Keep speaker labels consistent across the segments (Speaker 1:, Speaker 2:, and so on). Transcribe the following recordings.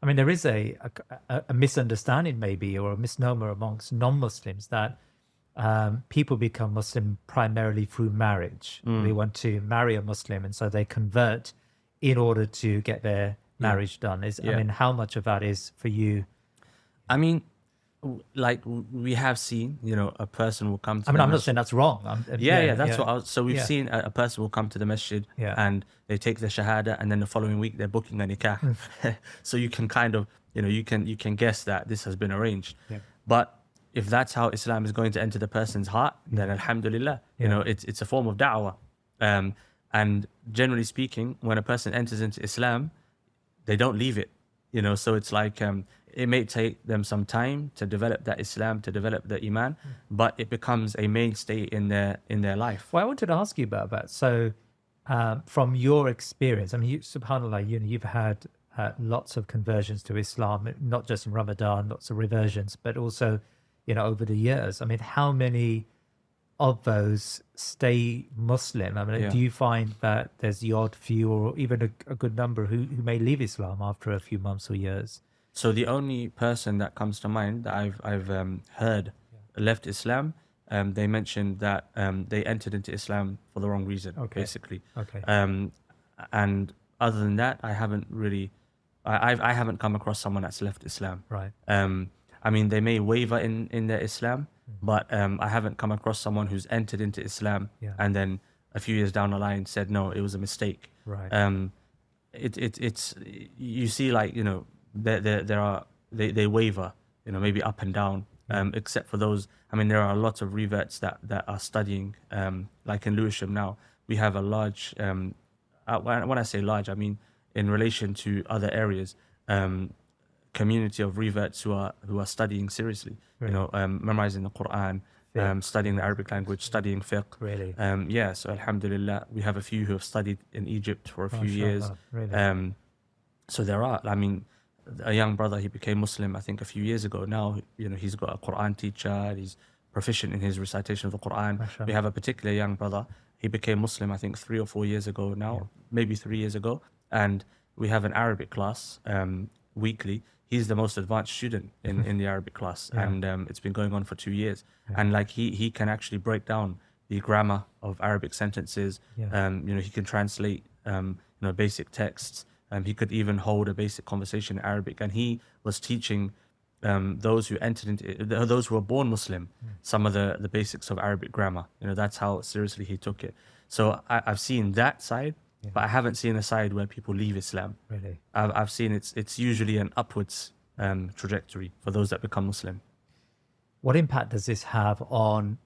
Speaker 1: I mean, there is a misunderstanding maybe or a misnomer amongst non-Muslims that people become Muslim primarily through marriage. They want to marry a Muslim, and so they convert in order to get their
Speaker 2: Yeah.
Speaker 1: marriage done. I
Speaker 2: Yeah.
Speaker 1: mean, how much of that is for you?
Speaker 2: I mean, we have seen, a person will come to
Speaker 1: I mean,
Speaker 2: the
Speaker 1: I'm not saying
Speaker 2: masjid.
Speaker 1: that's wrong.
Speaker 2: Yeah, that's
Speaker 1: Yeah,
Speaker 2: what so we've
Speaker 1: yeah,
Speaker 2: seen a person will come to the masjid
Speaker 1: yeah.
Speaker 2: and they take the shahada, and then the following week they're booking a nikah. So you can kind of, you can guess that this has been arranged.
Speaker 1: Yeah.
Speaker 2: But if that's how Islam is going to enter the person's heart, then alhamdulillah,
Speaker 1: Yeah.
Speaker 2: it's a form of da'wah. And generally speaking, when a person enters into Islam, they don't leave it. So it's like, it may take them some time to develop that Islam, to develop the iman, but it becomes a mainstay in their life.
Speaker 1: Well, I wanted to ask you about that. So, from your experience, I mean, subhanallah, you've had lots of conversions to Islam, not just in Ramadan, lots of reversions, but also, over the years. I mean, how many of those stay Muslim? I mean,
Speaker 2: Yeah.
Speaker 1: do you find that there's the odd few or even a good number who may leave Islam after a few months or years?
Speaker 2: So the only person that comes to mind that I've heard left Islam, they mentioned that they entered into Islam for the wrong reason,
Speaker 1: Okay.
Speaker 2: basically.
Speaker 1: Okay.
Speaker 2: And other than that, I haven't really, I haven't come across someone that's left Islam.
Speaker 1: Right.
Speaker 2: I mean, they may waver in their Islam, but I haven't come across someone who's entered into Islam
Speaker 1: Yeah.
Speaker 2: and then a few years down the line said, no, it was a mistake.
Speaker 1: Right.
Speaker 2: It's you see, like, they waver, maybe up and down, except for those. I mean, there are lots of reverts that are studying, like in Lewisham now, we have a large, when I say large, I mean in relation to other areas, community of reverts who are studying seriously, memorizing the Quran, studying the Arabic language, studying fiqh.
Speaker 1: Really?
Speaker 2: Yeah, so alhamdulillah, we have a few who have studied in Egypt for a few years.
Speaker 1: MashaAllah, really?
Speaker 2: So there are, I mean, a young brother, he became Muslim, I think, a few years ago. Now, he's got a Quran teacher, he's proficient in his recitation of the Quran.
Speaker 1: MashaAllah.
Speaker 2: We have a particular young brother, he became Muslim, I think, 3 or 4 years ago now, maybe 3 years ago. And we have an Arabic class weekly. He's the most advanced student in the Arabic class.
Speaker 1: Yeah.
Speaker 2: And it's been going on for 2 years. And like he can actually break down the grammar of Arabic sentences.
Speaker 1: Yeah.
Speaker 2: He can translate, basic texts. He could even hold a basic conversation in Arabic, and he was teaching those who entered into those who were born Muslim some of the basics of Arabic grammar. That's how seriously he took it. So I've seen that side, but I haven't seen a side where people leave Islam.
Speaker 1: Really?
Speaker 2: I've seen it's usually an upwards trajectory for those that become Muslim.
Speaker 1: What impact does this have on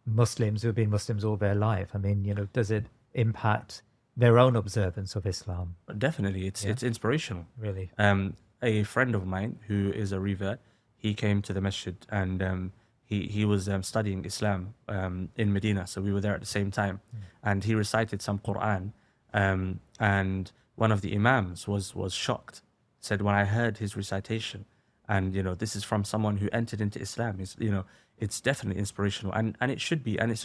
Speaker 1: Muslims who have been Muslims all their life? I mean, does it impact their own observance of Islam?
Speaker 2: Definitely, it's inspirational.
Speaker 1: Really?
Speaker 2: A friend of mine who is a revert, he came to the masjid and he was studying Islam in Medina, so we were there at the same time, and he recited some Quran, and one of the imams was shocked. Said, when I heard his recitation, and this is from someone who entered into Islam, it's definitely inspirational, and it should be, and it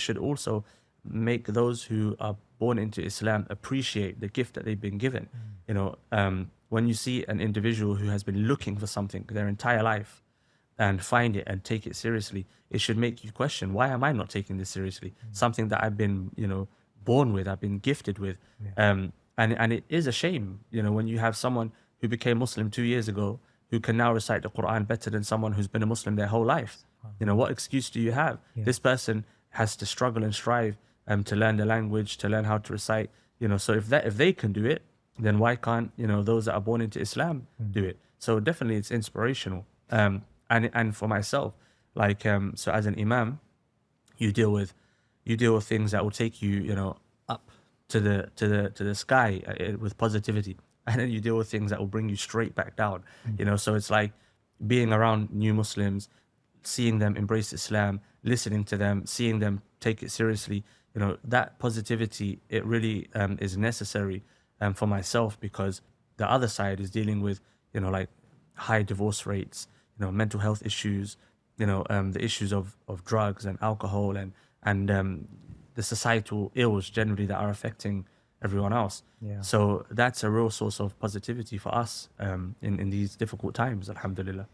Speaker 2: should also make those who are born into Islam appreciate the gift that they've been given. When you see an individual who has been looking for something their entire life and find it and take it seriously, it should make you question, why am I not taking this seriously? Something that I've been, born with, I've been gifted with. And it is a shame, when you have someone who became Muslim 2 years ago who can now recite the Quran better than someone who's been a Muslim their whole life. What excuse do you have? This person has to struggle and strive to learn the language, to learn how to recite. So if they can do it, then why can't those that are born into Islam do it? So definitely it's inspirational. And for myself, like so as an imam, you deal with things that will take you up to the sky with positivity, and then you deal with things that will bring you straight back down. So it's like being around new Muslims, seeing them embrace Islam, listening to them, seeing them take it seriously. That positivity, it really is necessary for myself, because the other side is dealing with like high divorce rates, mental health issues, the issues of drugs and alcohol and the societal ills generally that are affecting everyone else.
Speaker 1: Yeah.
Speaker 2: So that's a real source of positivity for us in these difficult times, alhamdulillah.